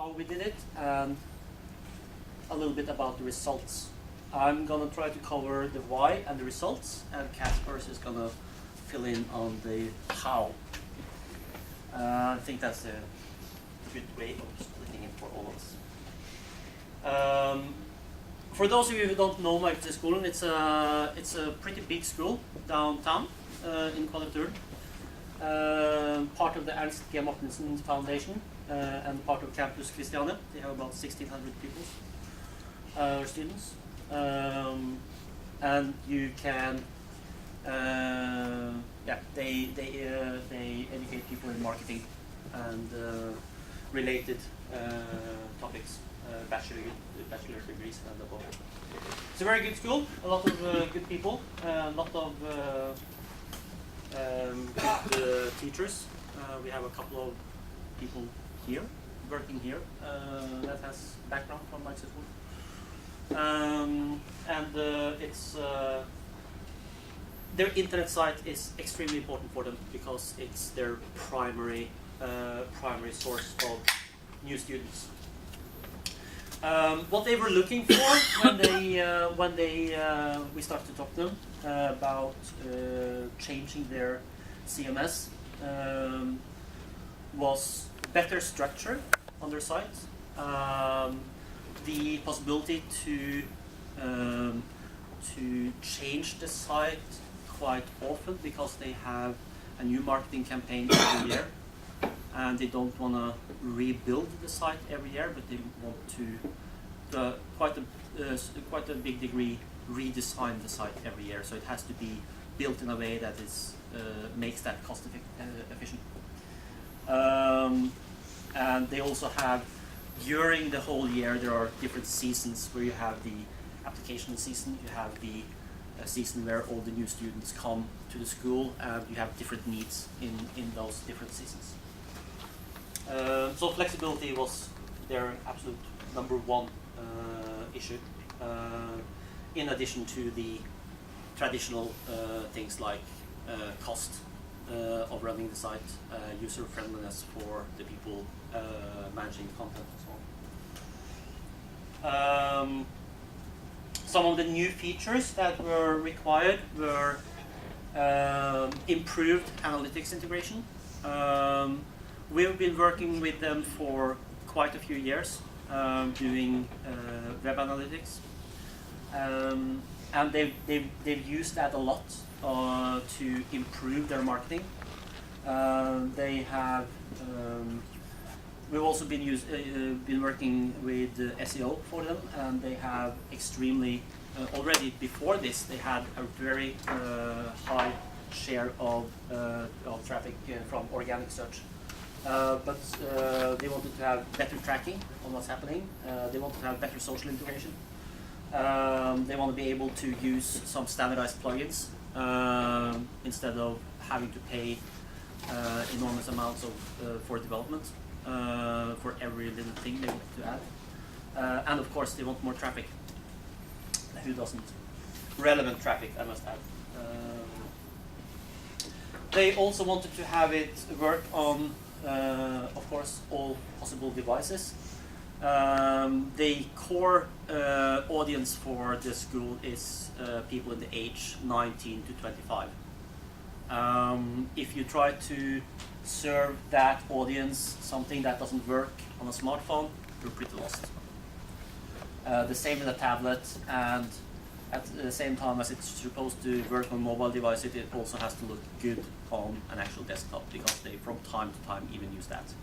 how we did it and a little bit about the results. I'm gonna try to cover the why and the results, and Kaspars is gonna fill in on the how. I think that's a good way of splitting it for all of us. For those of you who don't know Markedshøyskolen, it's a pretty big school downtown in Kollektur. Part of the Arnstein Foundation and part of Campus Christiania. They have about 1,600 people, students, and you can, they educate people in marketing and related topics, bachelor degrees and above. It's a very good school, a lot of good people, a lot of good teachers. We have a couple of people here, working here, that has background from Markedshøyskolen. And it's their internet site is extremely important for them because it's their primary source of new students. What they were looking for when we started to talk to them about changing their CMS was better structure on their site, the possibility to change the site quite often because they have a new marketing campaign every year, and they don't want to rebuild the site every year, but they want to quite a big degree redesign the site every year. So it has to be built in a way that is makes that cost efficient. And they also have, during the whole year, there are different seasons where you have the application season, you have the season where all the new students come to the school, and you have different needs in those different seasons. So flexibility was their absolute number one issue, in addition to the traditional things like cost of running the site, user friendliness for the people managing the content and so on. Some of the new features that were required were improved analytics integration. We've been working with them for quite a few years, doing web analytics, and they've used that a lot to improve their marketing. They have. We've also been working with SEO for them, and they have extremely already before this they had a very high share of traffic from organic search. But they wanted to have better tracking on what's happening. They wanted to have better social integration. They want to be able to use some standardized plugins instead of having to pay enormous amounts for development for every little thing they want to add. And of course, they want more traffic. Who doesn't? Relevant traffic, I must add. They also wanted to have it work on, of course, all possible devices. The core audience for the school is people in the age 19 to 25. If you try to serve that audience something that doesn't work on a smartphone, you're pretty lost. The same with a tablet, and at the same time as it's supposed to work on mobile devices, it also has to look good on an actual desktop, because they from time to time even use that.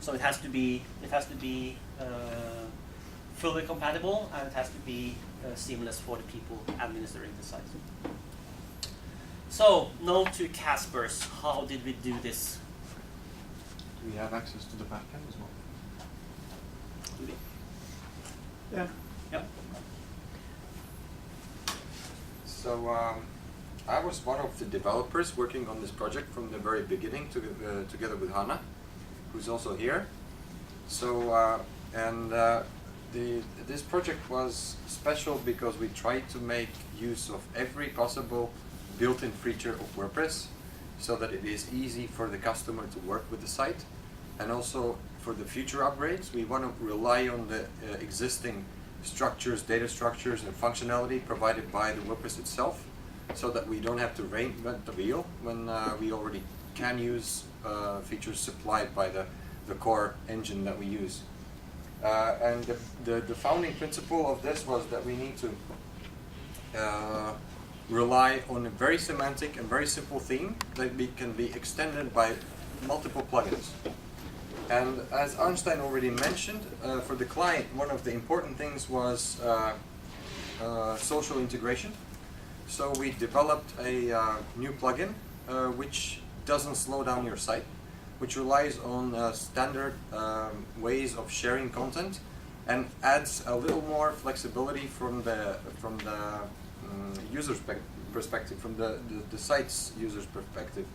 So it has to be fully compatible, and it has to be seamless for the people administering the site. So, note to Kaspars, how did we do this? Do we have access to the backend as well? Do we? Yeah. Yep. So I was one of the developers working on this project from the very beginning, together with Hanna, who's also here. So this project was special because we tried to make use of every possible built-in feature of WordPress, so that it is easy for the customer to work with the site. and also for the future upgrades, we want to rely on the existing structures, data structures, and functionality provided by the WordPress itself, so that we don't have to reinvent the wheel when we already can use features supplied by the core engine that we use. And the founding principle of this was that we need to rely on a very semantic and very simple theme that can be extended by multiple plugins. And as Arnstein already mentioned, for the client, one of the important things was social integration. So we developed a new plugin which doesn't slow down your site, which relies on standard ways of sharing content and adds a little more flexibility from the user's perspective, from the site's user's perspective,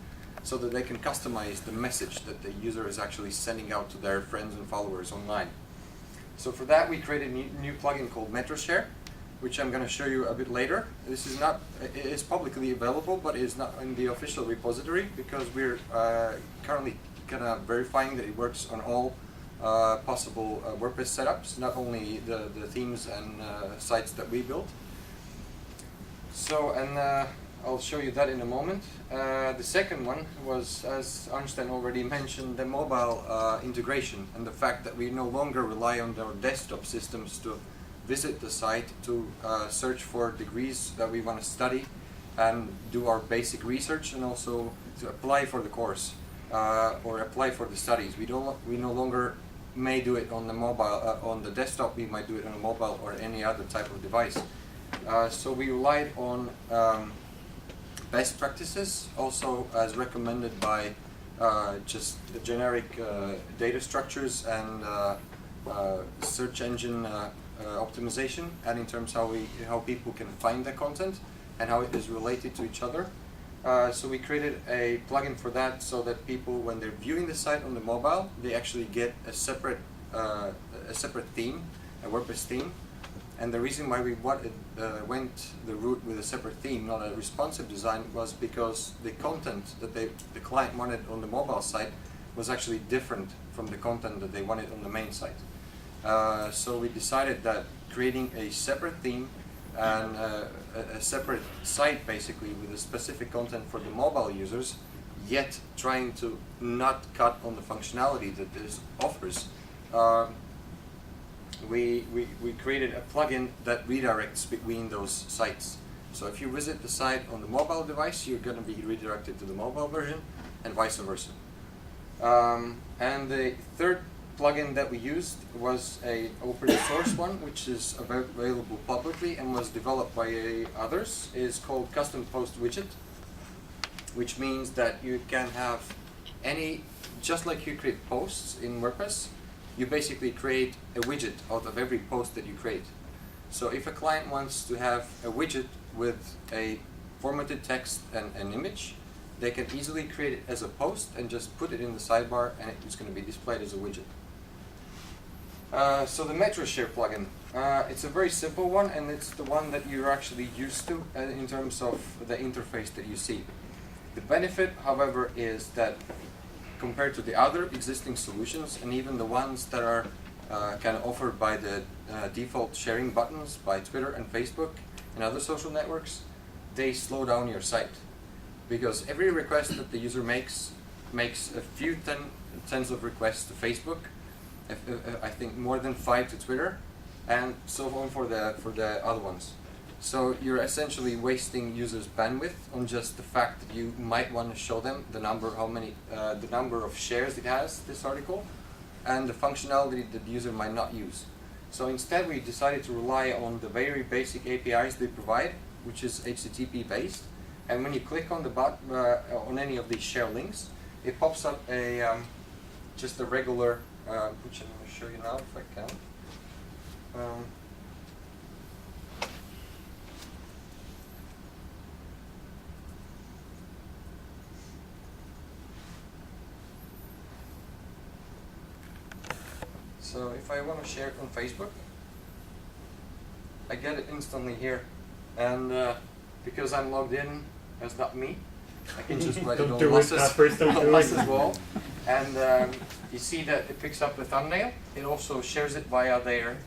so that they can customize the message that the user is actually sending out to their friends and followers online. So for that, we created a new plugin called Metronet, which I'm going to show you a bit later. This is not, it is publicly available, but it is not in the official repository because we're currently kind of verifying that it works on all possible WordPress setups, not only the themes and sites that we built. So, and I'll show you that in a moment. The second one was, as Arnstein already mentioned, the mobile integration and the fact that we no longer rely on our desktop systems to visit the site to search for degrees that we want to study and do our basic research, and also to apply for the course or apply for the studies. We no longer may do it on the mobile, on the desktop. We might do it on a mobile or any other type of device. So we relied on best practices, also as recommended by just the generic data structures and search engine optimization, and in terms how people can find the content and how it is related to each other. So we created a plugin for that, so that people, when they're viewing the site on the mobile, they actually get a separate theme, a WordPress theme. And the reason why we went the route with a separate theme, not a responsive design, was because the content that the client wanted on the mobile site was actually different from the content that they wanted on the main site. So we decided that creating a separate theme and a separate site, basically, with a specific content for the mobile users, yet trying to not cut on the functionality that this offers. We created a plugin that redirects between those sites. So if you visit the site on the mobile device, you're going to be redirected to the mobile version, and vice versa. And the third plugin that we used was an open source one, which is available publicly and was developed by others. It's called Custom Post Widget, which means that you can have any, just like you create posts in WordPress, you basically create a widget out of every post that you create. So if a client wants to have a widget with a formatted text and an image, they can easily create it as a post and just put it in the sidebar, and it's going to be displayed as a widget. So the Metronet plugin, it's a very simple one, and it's the one that you're actually used to in terms of the interface that you see. The benefit, however, is that compared to the other existing solutions, and even the ones that are kind of offered by the default sharing buttons by Twitter and Facebook and other social networks, they slow down your site. Because every request that the user makes a few tens of requests to Facebook, I think more than 5 to Twitter, and so on for the other ones. So you're essentially wasting users' bandwidth on just the fact that you might want to show them the number of shares it has, this article, and the functionality that the user might not use. So instead, we decided to rely on the very basic APIs they provide, which is HTTP based. And when you click on the on any of these share links, it pops up just a regular, which I'm going to show you now if I can. So if I want to share it on Facebook, I get it instantly here, and because I'm logged in as not me, I can just let it on Lasse's wall. And you see that it picks up the thumbnail. It also shares it via their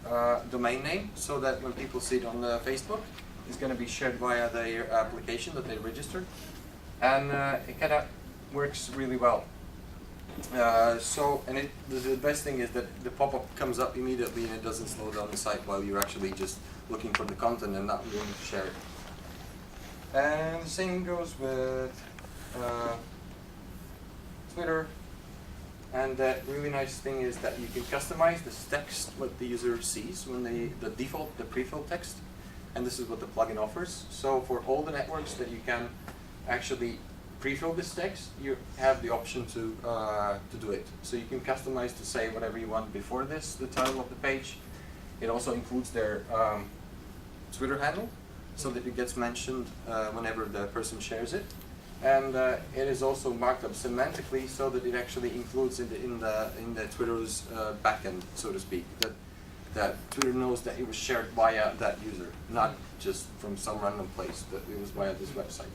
domain name, so that when people see it on Facebook, it's going to be shared via their application that they registered. And it kind of works really well. The best thing is that the pop-up comes up immediately and it doesn't slow down the site while you're actually just looking for the content and not willing to share it. And the same goes with Twitter. And the really nice thing is that you can customize this text what the user sees when the pre-filled text. And this is what the plugin offers. So for all the networks that you can actually pre-fill this text, you have the option to do it. So you can customize to say whatever you want before this, the title of the page. It also includes their Twitter handle, so that it gets mentioned whenever the person shares it. And it is also marked up semantically, so that it actually includes in the Twitter's backend, so to speak. That Twitter knows that it was shared via that user, not just from some random place, that it was via this website.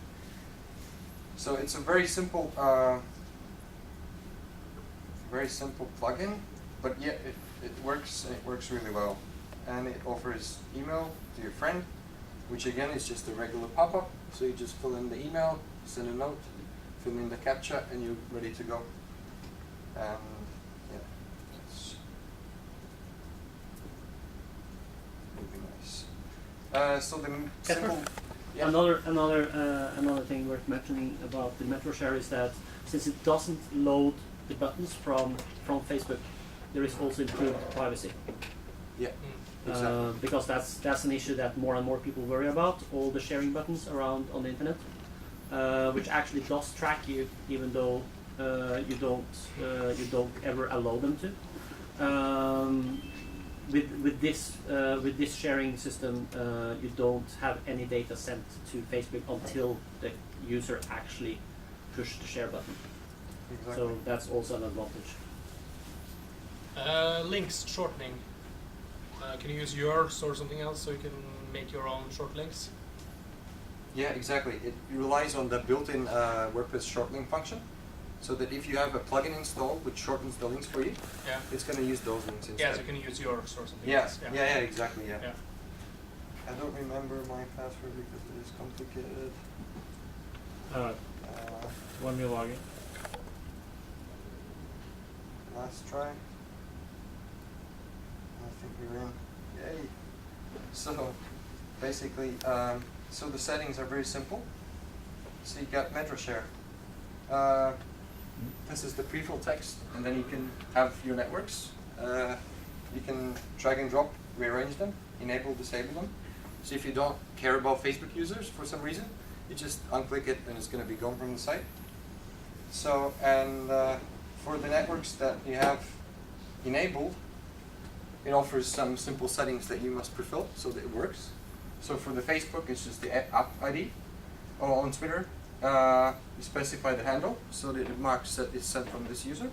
So it's a very simple plugin, but yet it works, and it works really well. And it offers email to your friend, which again is just a regular pop-up. So you just fill in the email, send a note, fill in the CAPTCHA, and you're ready to go. And yeah, that's really nice. So the simple. Yeah. Another thing worth mentioning about the MetroShare is that since it doesn't load the buttons from Facebook, there is also improved privacy. Yeah, exactly. Because that's an issue that more and more people worry about. All the sharing buttons around on the internet, which actually does track you, even though you don't ever allow them to. With this sharing system, you don't have any data sent to Facebook until the user actually pushed the share button. Exactly. So that's also an advantage. Links shortening. Can you use yours or something else so you can make your own short links? Yeah, exactly. It relies on the built-in WordPress shortening function. So that if you have a plugin installed which shortens the links for you, yeah, it's going to use those links instead. Yeah, so you can use yours or something Yeah, else. yeah, exactly, yeah. Yeah. I don't remember my password because it is complicated. When you log in. Last try. I think we're in. Yay! So, basically, so the settings are very simple. So you got MetroShare. This is the pre-fill text, and then you can have your networks. You can drag and drop, rearrange them, enable, disable them. So if you don't care about Facebook users for some reason, you just unclick it and it's going to be gone from the site. So, and for the networks that you have enabled, it offers some simple settings that you must pre-fill so that it works. So for the Facebook, it's just the app ID. Or on Twitter, you specify the handle so that it marks that it's sent from this user.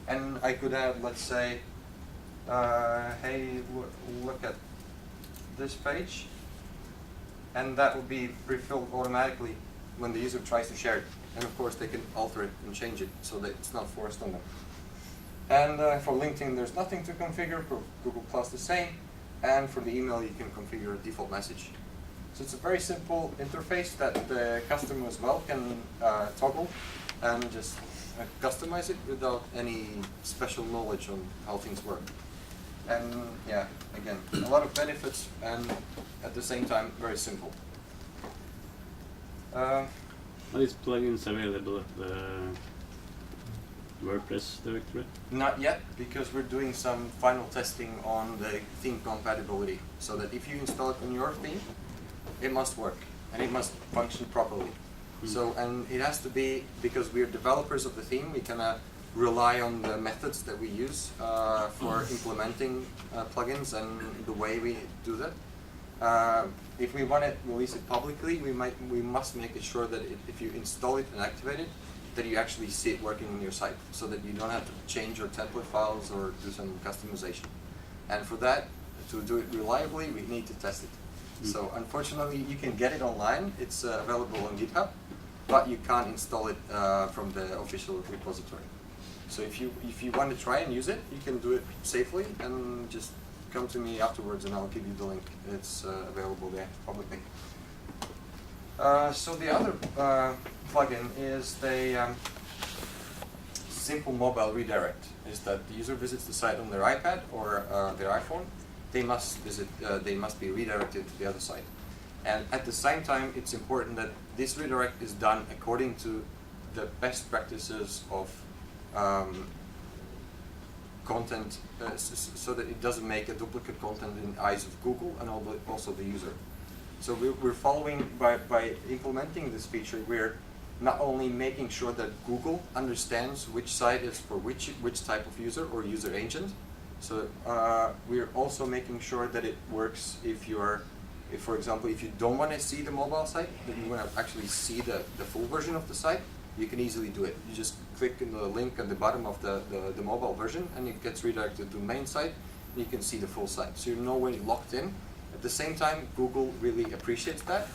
And I could add, let's say, hey, look at this page. And that will be pre-filled automatically when the user tries to share it. And of course, they can alter it and change it so that it's not forced on them. And for LinkedIn, there's nothing to configure. For Google Plus, the same. And for the email, you can configure a default message. So it's a very simple interface that the customer as well can toggle and just customize it without any special knowledge on how things work. And yeah, again, a lot of benefits and at the same time very simple. Are these plugins available at the WordPress directory? Not yet, because we're doing some final testing on the theme compatibility, so that if you install it on your theme, it must work and it must function properly. So, and it has to be, because we're developers of the theme, we kind of rely on the methods that we use for implementing plugins and the way we do that. If we want to release it publicly, we must make it sure that if you install it and activate it, that you actually see it working on your site, so that you don't have to change your template files or do some customization. And for that, to do it reliably, we need to test it. So unfortunately, you can get it online. It's available on GitHub, but you can't install it from the official repository. So if you want to try and use it, you can do it safely and just come to me afterwards and I'll give you the link. It's available there publicly. So the other plugin is the simple mobile redirect. Is that the user visits the site on their iPad or their iPhone, they must be redirected to the other site. And at the same time, it's important that this redirect is done according to the best practices of content, so that it doesn't make a duplicate content in the eyes of Google and also the user. So we're following, by implementing this feature, we're not only making sure that Google understands which site is for which type of user or user agent. So we're also making sure that it works if, for example, if you don't want to see the mobile site, but you want to actually see the full version of the site, you can easily do it. You just click on the link at the bottom of the mobile version and it gets redirected to the main site and you can see the full site. So you're nowhere locked in. At the same time, Google really appreciates that.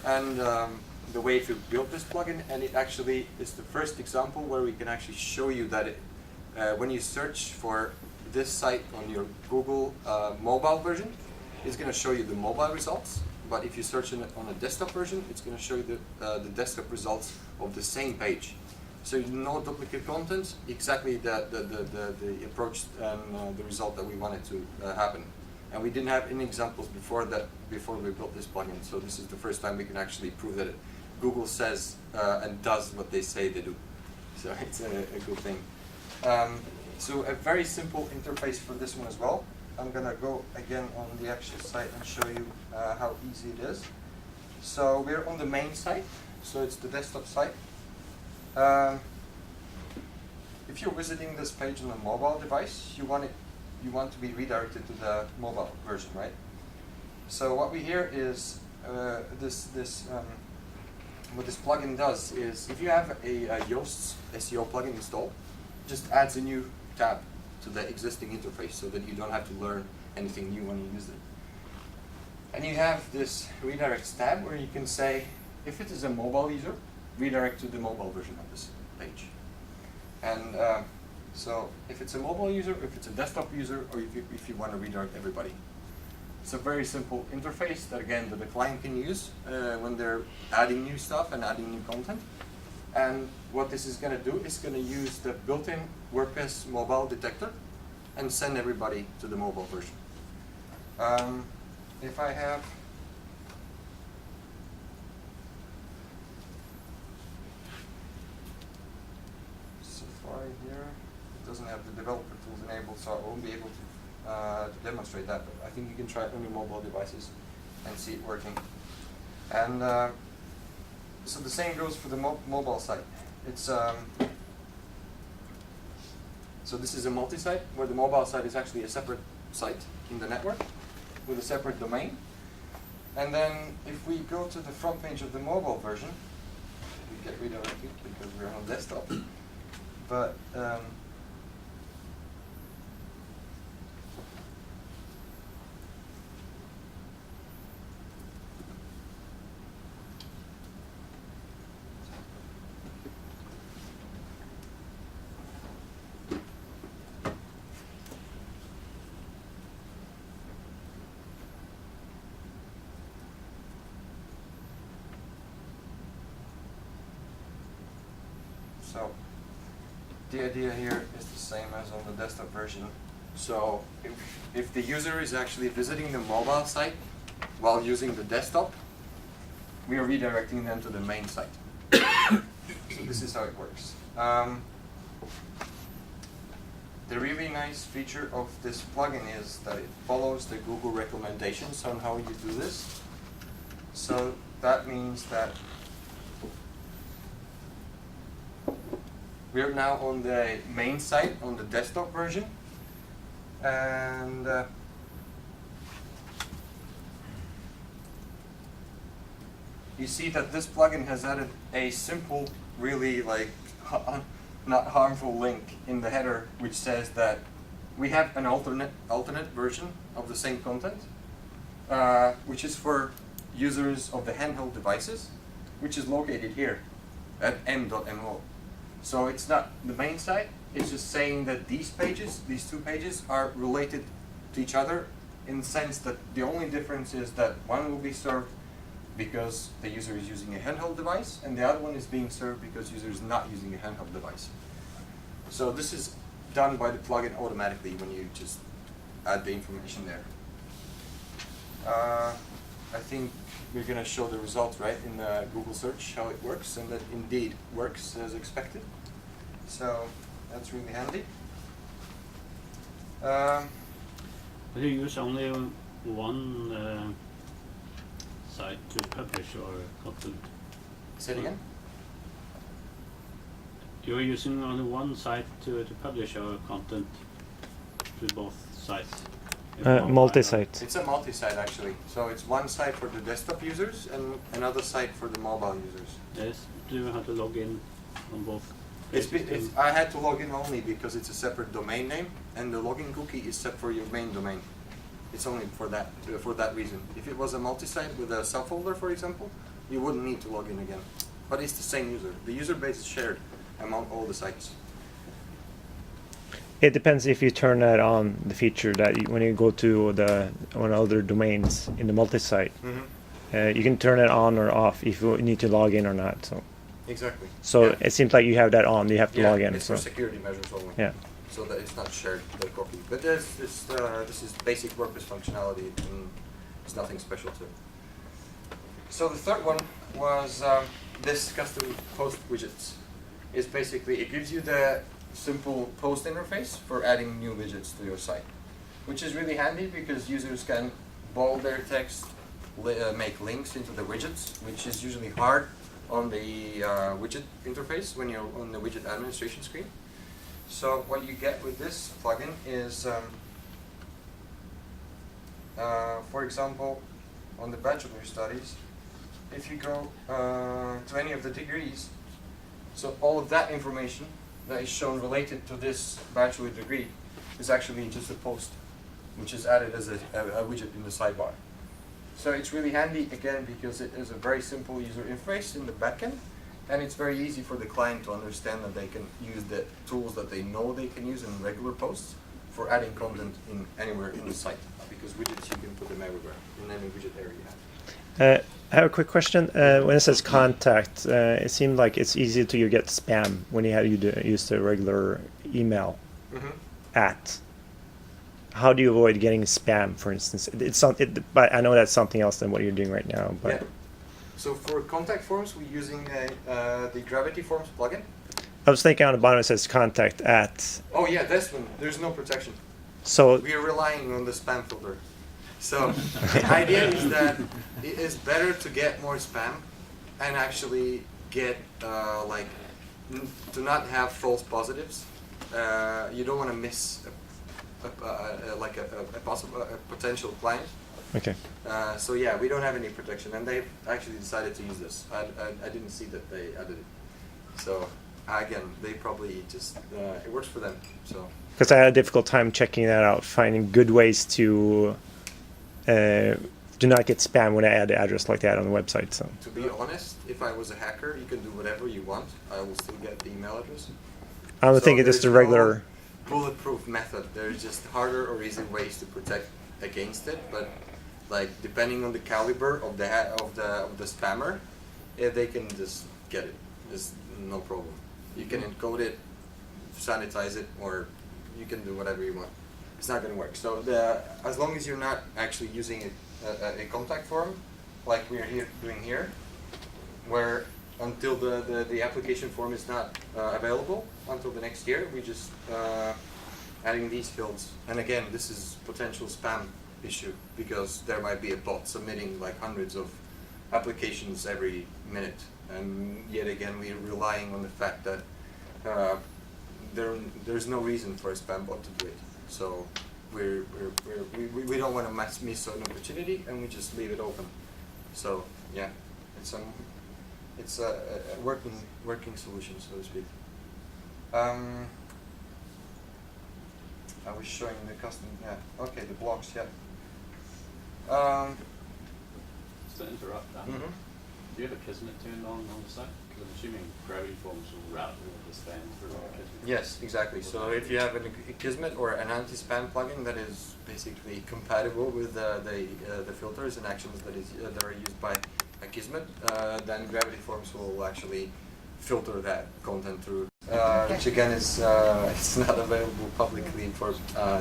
And the way to build this plugin, and it actually is the first example where we can actually show you that when you search for this site on your Google mobile version, it's going to show you the mobile results. But if you search on a desktop version, it's going to show you the desktop results of the same page. So no duplicate content, exactly the approach and the result that we wanted to happen. And we didn't have any examples before we built this plugin. So this is the first time we can actually prove that Google says and does what they say they do. So it's a good thing. So a very simple interface for this one as well. I'm going to go again on the actual site and show you how easy it is. So we're on the main site, so it's the desktop site. If you're visiting this page on a mobile device, you want to be redirected to the mobile version, right? So what we hear is what this plugin does is, if you have a Yoast's SEO plugin installed, just adds a new tab to the existing interface so that you don't have to learn anything new when you use it. And you have this redirects tab where you can say, if it is a mobile user, redirect to the mobile version of this page. And so if it's a mobile user, if it's a desktop user, or if you want to redirect everybody. It's a very simple interface that, again, the client can use when they're adding new stuff and adding new content. And what this is going to do is going to use the built-in WordPress mobile detector and send everybody to the mobile version. If I have Safari here, it doesn't have the developer tools enabled, so I won't be able to demonstrate that, but I think you can try it on your mobile devices and see it working. And so the same goes for the mobile site. It's so this is a multi-site where the mobile site is actually a separate site in the network with a separate domain. And then if we go to the front page of the mobile version, we get redirected because we're on desktop. But so the idea here is the same as on the desktop version. So if the user is actually visiting the mobile site while using the desktop, we are redirecting them to the main site. So this is how it works. The really nice feature of this plugin is that it follows the Google recommendations on how you do this. So that means that we are now on the main site, on the desktop version, and you see that this plugin has added a simple, really not harmful link in the header, which says that we have an alternate version of the same content, which is for users of the handheld devices, which is located here at m.mo. So it's not the main site, It's just saying that these pages, these two pages, are related to each other in the sense that the only difference is that one will be served because the user is using a handheld device, and the other one is being served because the user is not using a handheld device. So this is done by the plugin automatically when you just add the information there. I think we're going to show the results, right, in the Google search, how it works, and that indeed works as expected. So that's really handy. But you use only one site to publish your content. Say it again? You're using only one site to publish your content to both sites. Multi-site. It's a multi-site actually. So it's one site for the desktop users and another site for the mobile users. Yes. Do you have to log in on both? I had to log in only because it's a separate domain name, and the login cookie is set for your main domain. It's only for that reason. If it was a multi-site with a subfolder, for example, you wouldn't need to log in again. But it's the same user. The user base is shared among all the sites. It depends if you turn that on, the feature that when you go to the one other domains in the multi-site. You can turn it on or off if you need to log in or not. So. Exactly. So yeah. It seems like you have that on. You have to log in. It's for security measures only. Yeah. So that it's not shared, the copy. But this is basic WordPress functionality, and it's nothing special to it. So the third one was this custom post widgets. It's basically, it gives you the simple post interface for adding new widgets to your site, which is really handy because users can bold their text, make links into the widgets, which is usually hard on the widget interface when you're on the widget administration screen. So what you get with this plugin is, for example, on the bachelor studies, if you go to any of the degrees, so all of that information that is shown related to this bachelor degree is actually just a post, which is added as a widget in the sidebar. So it's really handy, again, because it is a very simple user interface in the backend, and it's very easy for the client to understand that they can use the tools that they know they can use in regular posts for adding content in anywhere in the site, because widgets, you can put them everywhere, in any widget area you have. I have a quick question. When it says contact, it seemed like it's easy to get spam when you use the regular email at. How do you avoid getting spam, for instance? But I know that's something else than what you're doing right now. But yeah. So for contact forms, we're using the Gravity Forms plugin. I was thinking on the bottom it says contact at. Oh yeah, this one. There's no protection. So we are relying on the spam filter. So the idea is that it is better to get more spam and actually get to not have false positives. You don't want to miss a potential client. Okay. So yeah, we don't have any protection, and they've actually decided to use this. I didn't see that they added it. So again, they probably just it works for them. So. Because I had a difficult time checking that out, finding good ways to do not get spam when I add the address like that on the website. So. To be honest, if I was a hacker, you can do whatever you want. I will still get the email address. I would think it's just a regular. No bulletproof method. There's just harder or easier ways to protect against it, but like depending on the caliber of the spammer, they can just get it. There's no problem. You can encode it, sanitize it, or you can do whatever you want. It's not going to work. So as long as you're not actually using a contact form, like we're doing here, where until the application form is not available until the next year, we just adding these fields. And again, this is potential spam issue because there might be a bot submitting like hundreds of applications every minute, and yet again we're relying on the fact that there's no reason for a spam bot to do it. So we don't want to miss an opportunity, and we just leave it open. So yeah, it's a working solution, so to speak. I was showing the custom. Yeah. Okay, the blocks. Yeah. Just to interrupt that. Do you have a Kismet tune on the site? I'm assuming gravity forms will route all the spam through Kismet. Yes, exactly. So if you have a Kismet or an anti-spam plugin that is basically compatible with the filters and actions that are used by a Kismet, then gravity forms will actually filter that content through. Which again is it's not available publicly for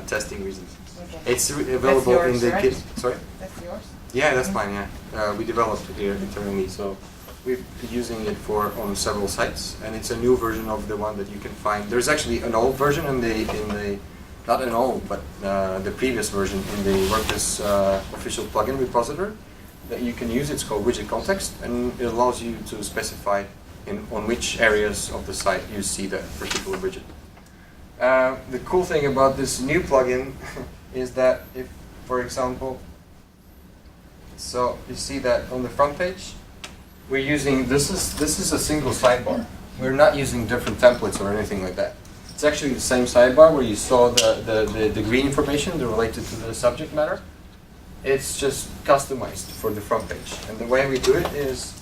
testing reasons. Okay. It's available yours, in the right? Sorry. That's yours? Yeah, that's mine. Yeah, we developed it here internally, so we've been using it on several sites, and it's a new version of the one that you can find. There's actually an old version in the not an old, but the previous version in the WordPress official plugin repository that you can use. It's called Widget Context, and it allows you to specify on which areas of the site you see that particular widget. The cool thing about this new plugin is that if, for example, so you see that on the front page, we're using, this is a single sidebar. We're not using different templates or anything like that. It's actually the same sidebar where you saw the degree information related to the subject matter. It's just customized for the front page. And the way we do it is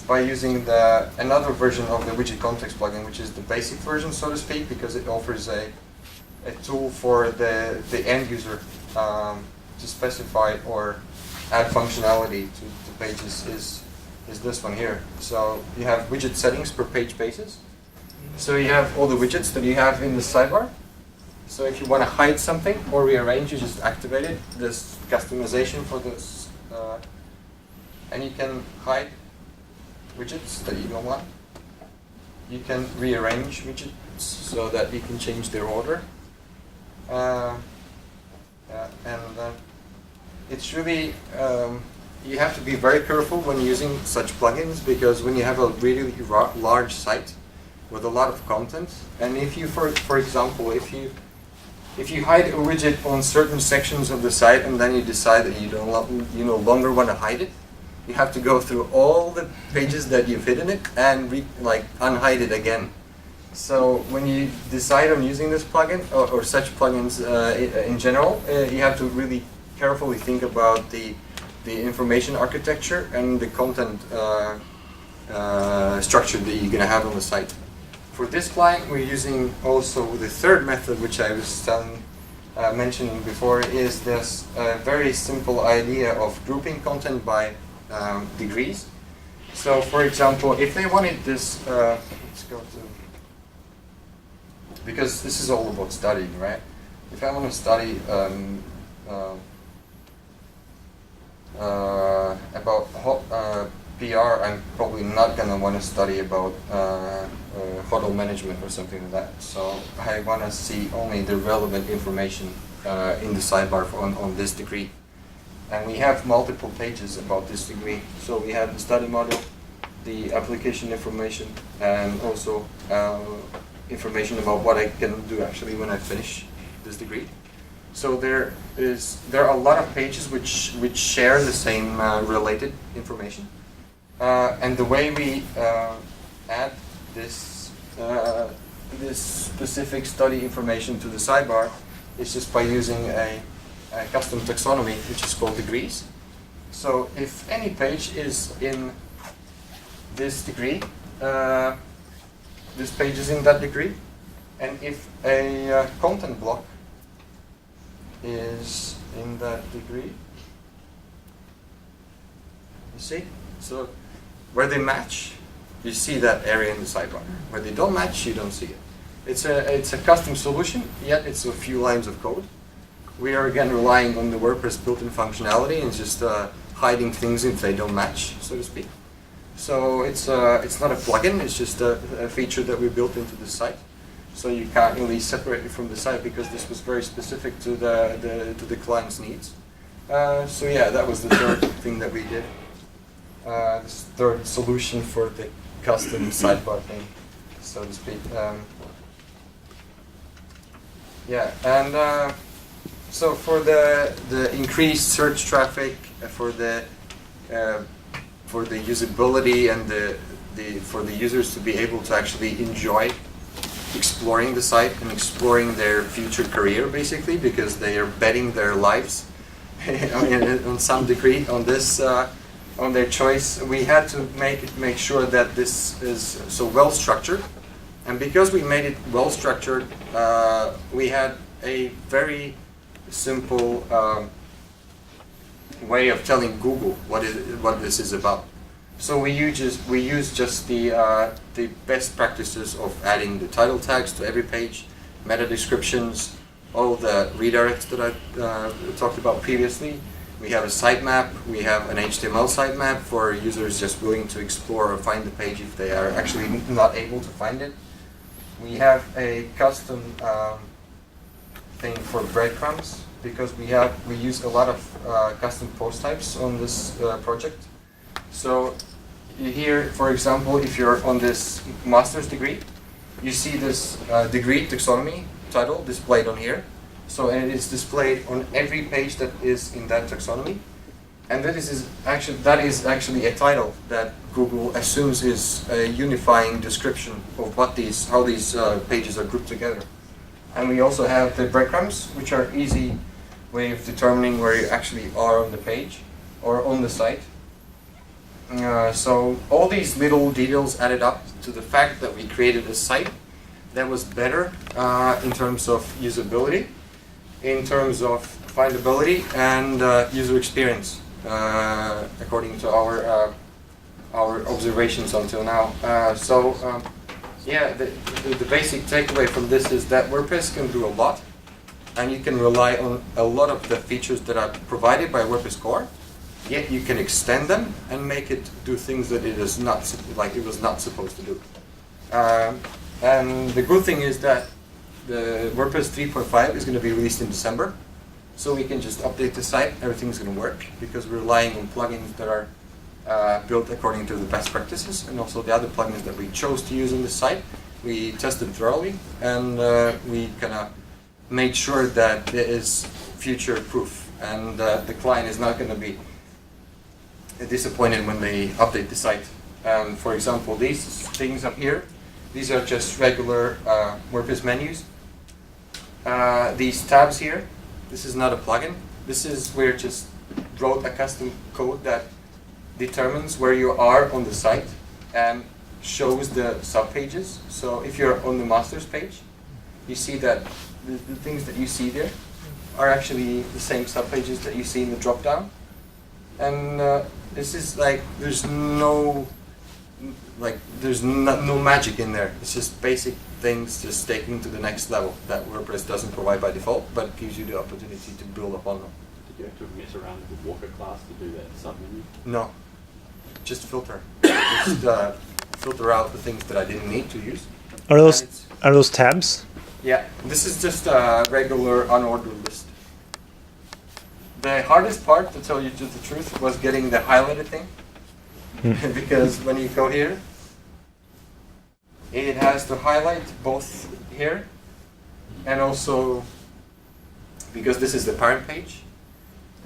by using another version of the Widget Context plugin, which is the basic version, so to speak, because it offers a tool for the end user to specify or add functionality to pages is this one here. So you have widget settings per page basis. So you have all the widgets that you have in the sidebar. So if you want to hide something or rearrange, you just activate it. This customization for this, and you can hide widgets that you don't want. You can rearrange widgets so that you can change their order. It's really, you have to be very careful when using such plugins, because when you have a really large site with a lot of content, and if you, for example, if you hide a widget on certain sections of the site and then you decide that you no longer want to hide it, you have to go through all the pages that you've hidden it and unhide it again. So when you decide on using this plugin or such plugins in general, you have to really carefully think about the information architecture and the content structure that you're going to have on the site. For this client, we're using also the third method, which I was mentioning before, is this very simple idea of grouping content by degrees. So, for example, if they wanted this, let's go to, because this is all about studying, right? If I want to study about PR, I'm probably not going to want to study about HODL management or something like that. So I want to see only the relevant information in the sidebar on this degree. And we have multiple pages about this degree. So we have the study module, the application information, and also information about what I can do actually when I finish this degree. So there are a lot of pages which share the same related information. And the way we add this specific study information to the sidebar is just by using a custom taxonomy, which is called degrees. So if any page is in this degree, this page is in that degree, and if a content block is in that degree, you see? So where they match, you see that area in the sidebar. Where they don't match, you don't see it. It's a custom solution, yet it's a few lines of code. We are again relying on the WordPress built-in functionality and just hiding things if they don't match, so to speak. So it's not a plugin, it's just a feature that we built into the site. So you can't really separate it from the site because this was very specific to the client's needs. So yeah, that was the third thing that we did. This third solution for the custom sidebar thing, so to speak. Yeah, and so for the increased search traffic, for the usability and for the users to be able to actually enjoy exploring the site and exploring their future career, basically, because they are betting their lives on some degree on this on their choice, we had to make sure that this is so well structured. And because we made it well structured, we had a very simple way of telling Google what this is about. So we use just the best practices of adding the title tags to every page, meta descriptions, all the redirects that I talked about previously. We have a sitemap, we have an HTML sitemap for users just willing to explore or find the page if they are actually not able to find it. We have a custom thing for breadcrumbs because we use a lot of custom post types on this project. So here, for example, if you're on this master's degree, you see this degree taxonomy title displayed on here. So and it is displayed on every page that is in that taxonomy, and that is actually a title that Google assumes is a unifying description of how these pages are grouped together. And we also have the breadcrumbs, which are easy way of determining where you actually are on the page or on the site. So all these little details added up to the fact that we created a site that was better in terms of usability, in terms of findability, and user experience, according to our observations until now. Yeah, the basic takeaway from this is that WordPress can do a lot, and you can rely on a lot of the features that are provided by WordPress core. Yet you can extend them and make it do things that it was not supposed to do. And the good thing is that the WordPress 3.5 is going to be released in December, so we can just update the site. Everything's going to work because we're relying on plugins that are built according to the best practices, and also the other plugins that we chose to use on the site. We tested thoroughly, and we kind of made sure that it is future-proof, and the client is not going to be disappointed when they update the site. For example, these things up here, these are just regular WordPress menus. These tabs here, this is not a plugin. This is where it just wrote a custom code that determines where you are on the site and shows the subpages. So if you're on the master's page, you see that the things that you see there are actually the same subpages that you see in the drop-down. And this is like, there's no magic in there. It's just basic things just taken to the next level that WordPress doesn't provide by default, but gives you the opportunity to build upon them. Did you have to mess around with Walker class to do that submenu? No, just filter. Just filter out the things that I didn't need to use. Are those tabs? Yeah, this is just a regular unordered list. The hardest part, to tell you the truth, was getting the highlighted thing. Because when you go here, it has to highlight both here and also because this is the parent page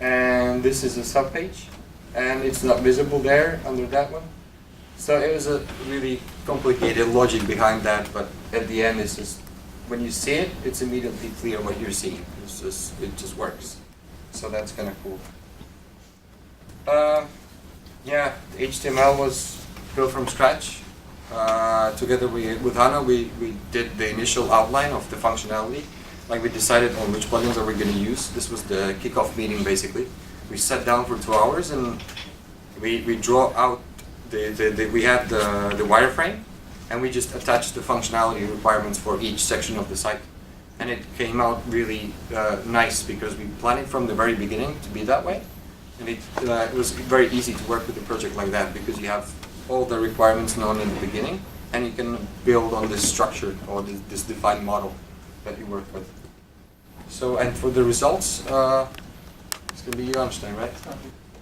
and this is a subpage and it's not visible there under that one. So it was a really complicated logic behind that, but at the end it's just when you see it, it's immediately clear what you're seeing. It just works. So that's kind of cool. Yeah, the HTML was built from scratch. Together with Hannah, we did the initial outline of the functionality. Like we decided on which plugins are we going to use. This was the kickoff meeting basically. We sat down for 2 hours and we draw out we had the wireframe and we just attached the functionality requirements for each section of the site. And it came out really nice because we planned it from the very beginning to be that way. And it was very easy to work with a project like that because you have all the requirements known in the beginning and you can build on this structure or this defined model that you work with. So, and for the results, it's going to be you, Arnstein, right?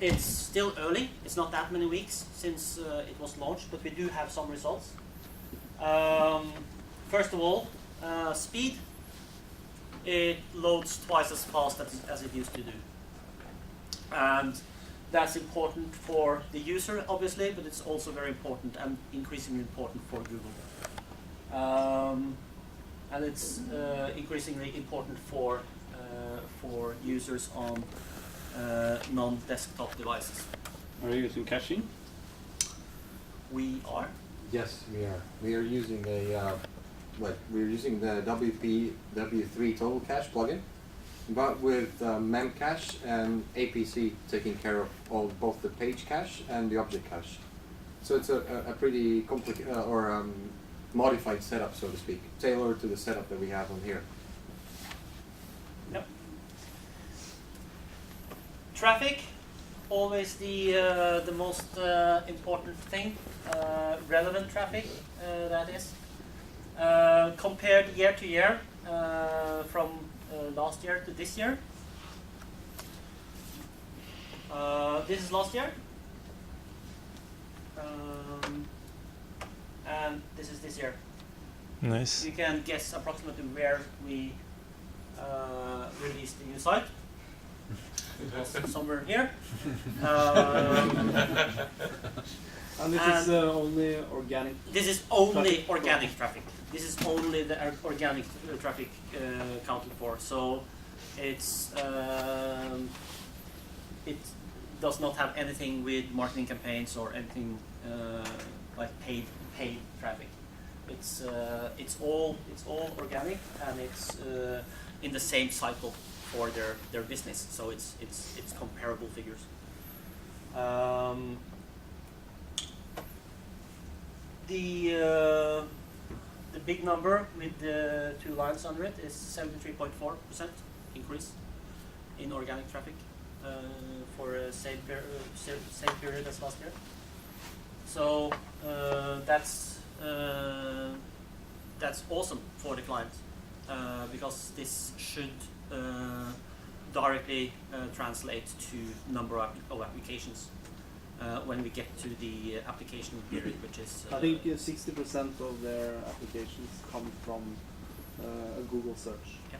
It's still early. It's not that many weeks since it was launched, but we do have some results. First of all, speed. It loads twice as fast as it used to do. And that's important for the user, obviously, but it's also very important and increasingly important for Google. And it's increasingly important for users on non-desktop devices. Are you using caching? We are. Yes, we are. We are using we're using the W3 Total Cache plugin, but with Memcache and APC taking care of both the page cache and the object cache. So it's a pretty complicated modified setup, so to speak, tailored to the setup that we have on here. Yep. Traffic, always the most important thing. Relevant traffic, that is. Compared year to year, from last year to this year. This is last year. And this is this year. Nice. You can guess approximately where we released the new site. It was somewhere here. And this is only organic. This is only organic traffic. This is only the organic traffic counted for. So it's it does not have anything with marketing campaigns or anything like paid traffic. It's all organic, and it's in the same cycle for their business. So it's comparable figures. The big number with the 2 lines under it is 73.4% increase in organic traffic for same period as last year. So that's awesome for the client because this should directly translate to number of applications when we get to the application period, which is I think 60% of their applications come from a Google search. Yeah.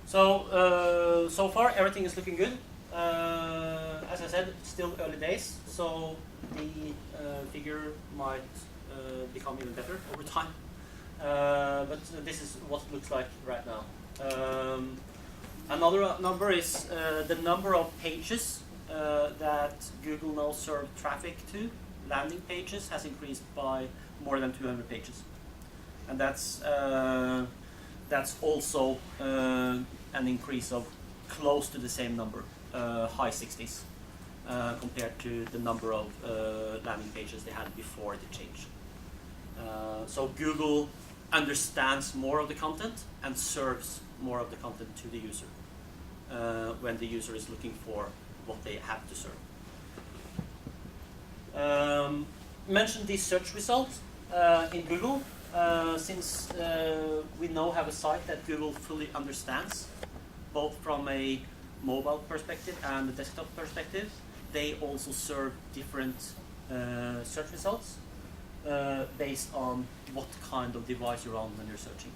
So so far everything is looking good. As I said, still early days, so the figure might become even better over time. But this is what it looks like right now. Another number is the number of pages that Google now serve traffic to. Landing pages has increased by more than 200 pages, and that's also an increase of close to the same number, high 60s, compared to the number of landing pages they had before the change. So Google understands more of the content and serves more of the content to the user when the user is looking for what they have to serve. Mentioned these search results in Google. Since we now have a site that Google fully understands, both from a mobile perspective and a desktop perspective, they also serve different search results based on what kind of device you're on when you're searching.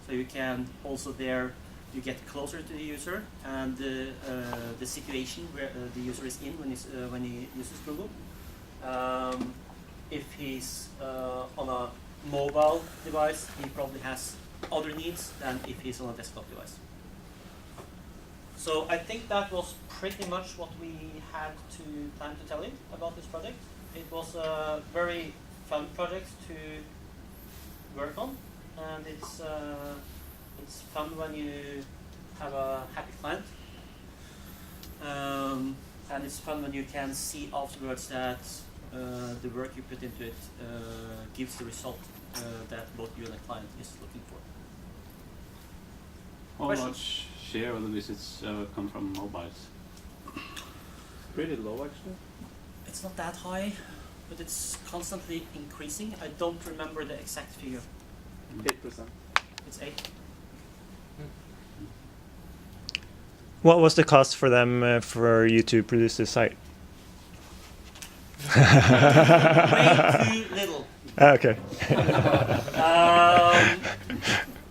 So you can also there, you get closer to the user and the situation where the user is in when he uses Google. If he's on a mobile device, he probably has other needs than if he's on a desktop device. So I think that was pretty much what we had time to tell you about this project. It was a very fun project to work on, and it's fun when you have a happy client, and it's fun when you can see afterwards that the work you put into it gives the result that both you and the client is looking for. How Questions? much share of the visits come from mobiles? Pretty low, actually. It's not that high, but it's constantly increasing. I don't remember the exact figure. 8%. It's 8. What was the cost for them for you to produce this site? Way too little. Okay.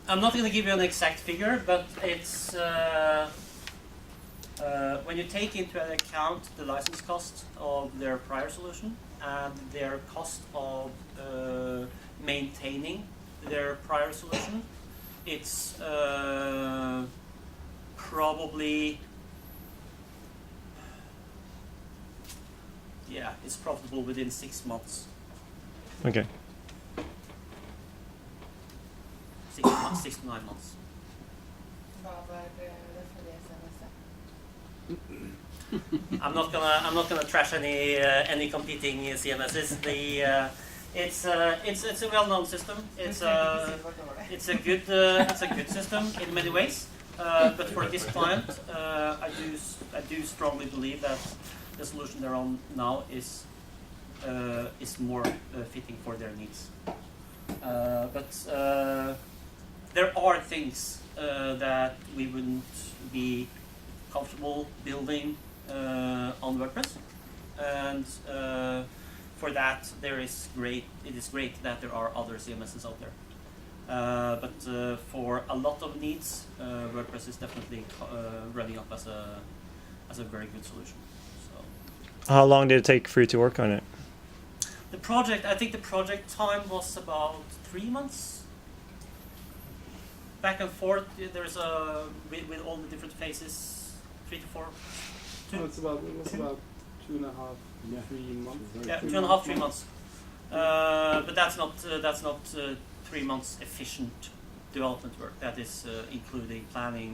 I'm not going to give you an exact figure, but it's when you take into account the license cost of their prior solution and their cost of maintaining their prior solution, it's probably yeah, it's profitable within 6 months. Okay. 6 to 9 months. I'm not gonna trash any competing CMSs. It's a well-known system. It's a good system in many ways. But for this client, I do strongly believe that the solution they're on now is more fitting for their needs. But there are things that we wouldn't be comfortable building on WordPress, and for that it is great that there are other CMSs out there. But for a lot of needs, WordPress is definitely running up as a very good solution. So, How long did it take for you to work on it? the project, I think the project time was about 3 months. Back and forth, there's with all the different phases, 3 to 4. No, it was about 2.5, 3 months. Yeah, 2.5, 3 months. But that's not 3 months efficient development work. That is including planning.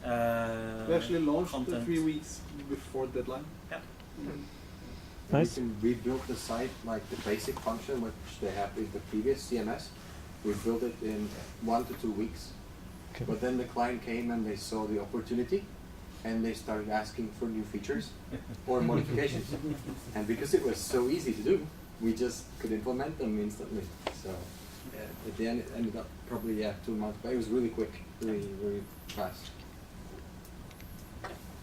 We actually launched content. 3 weeks before deadline. Yeah. Nice. We can rebuild the site like the basic function which they have with the previous CMS. We built it in 1 to 2 weeks. Okay. But then the client came and they saw the opportunity and they started asking for new features or modifications. And because it was so easy to do, we just could implement them instantly. So at the end it ended up probably 2 months, but it was really quick, really fast.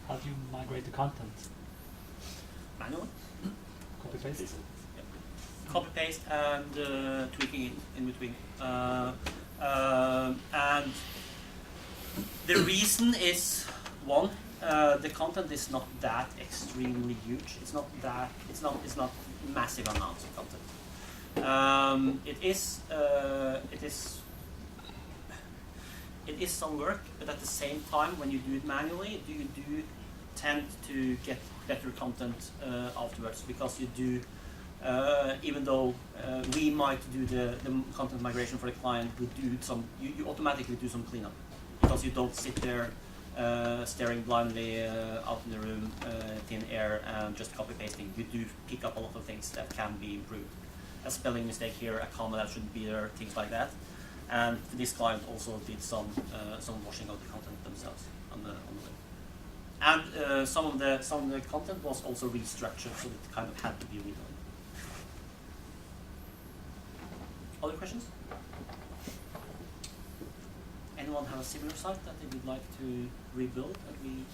How do you migrate the content? Manual, Copy paste? copy paste, and tweaking it in between. And the reason is one, the content is not that extremely huge. It's not massive amounts of content. It is some work, but at the same time, when you do it manually, you do tend to get better content afterwards, because you do. Even though we might do the content migration for the client, you automatically do some cleanup, because you don't sit there staring blindly out in the room, thin air, and just copy pasting. You do pick up a lot of things that can be improved. A spelling mistake here, a comma that shouldn't be there, things like that. And this client also did some washing of the content themselves on the web. And some of the content was also restructured, so it kind of had to be redone. Other questions? Anyone have a similar site that they would like to rebuild and we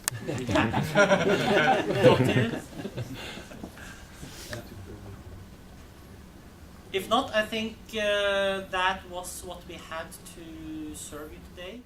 talk to you? If not, I think that was what we had to serve you today.